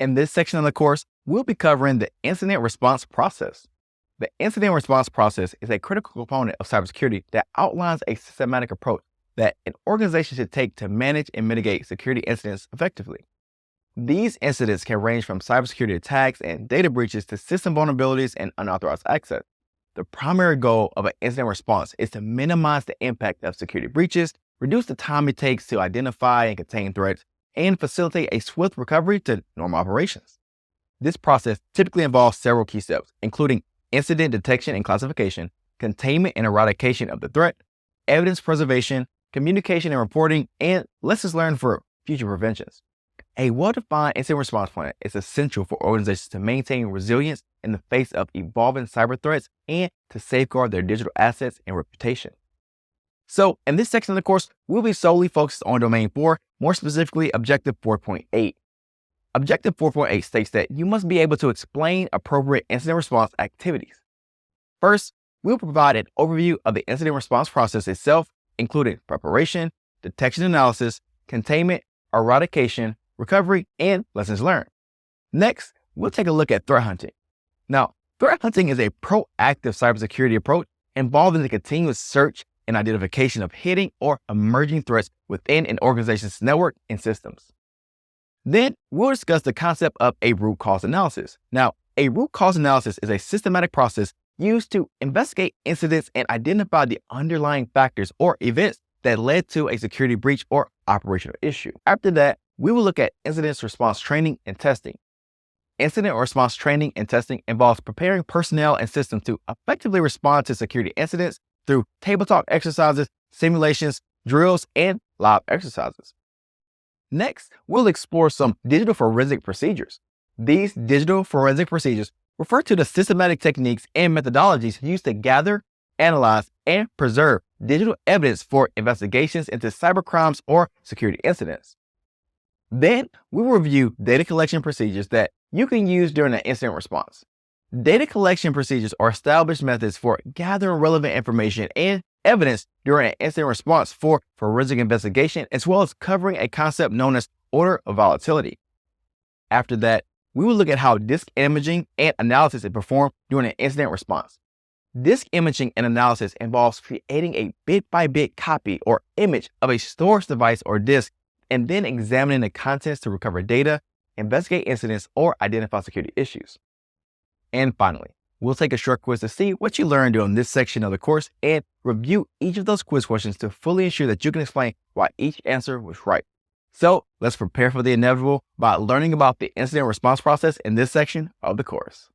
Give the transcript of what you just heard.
In this section of the course, we'll be covering the incident response process. The incident response process is a critical component of cybersecurity that outlines a systematic approach that an organization should take to manage and mitigate security incidents effectively. These incidents can range from cybersecurity attacks and data breaches to system vulnerabilities and unauthorized access. The primary goal of an incident response is to minimize the impact of security breaches, reduce the time it takes to identify and contain threats, and facilitate a swift recovery to normal operations. This process typically involves several key steps, including incident detection and classification, containment and eradication of the threat, evidence preservation, communication and reporting, and lessons learned for future preventions. A well-defined incident response plan is essential for organizations to maintain resilience in the face of evolving cyber threats and to safeguard their digital assets and reputation. So, in this section of the course, we'll be solely focused on Domain 4, more specifically Objective 4.8. Objective 4.8 states that you must be able to explain appropriate incident response activities. First, we'll provide an overview of the incident response process itself, including preparation, detection analysis, containment, eradication, recovery, and lessons learned. Next, we'll take a look at threat hunting. Now, threat hunting is a proactive cybersecurity approach involving the continuous search and identification of hidden or emerging threats within an organization's network and systems. Then we'll discuss the concept of a root cause analysis. Now, a root cause analysis is a systematic process used to investigate incidents and identify the underlying factors or events that led to a security breach or operational issue. After that, we will look at incident response training and testing. Incident response training and testing involves preparing personnel and systems to effectively respond to security incidents through tabletop exercises, simulations, drills, and live exercises. Next, we'll explore some digital forensic procedures. These digital forensic procedures refer to the systematic techniques and methodologies used to gather, analyze, and preserve digital evidence for investigations into cybercrimes or security incidents. Then, we will review data collection procedures that you can use during an incident response. Data collection procedures are established methods for gathering relevant information and evidence during an incident response for forensic investigation, as well as covering a concept known as order of volatility. After that, we will look at how disk imaging and analysis is performed during an incident response. Disk imaging and analysis involves creating a bit-by-bit copy or image of a storage device or disk, and then examining the contents to recover data, investigate incidents, or identify security issues. And finally, we'll take a short quiz to see what you learned during this section of the course and review each of those quiz questions to fully ensure that you can explain why each answer was right. So let's prepare for the inevitable by learning about the incident response process in this section of the course.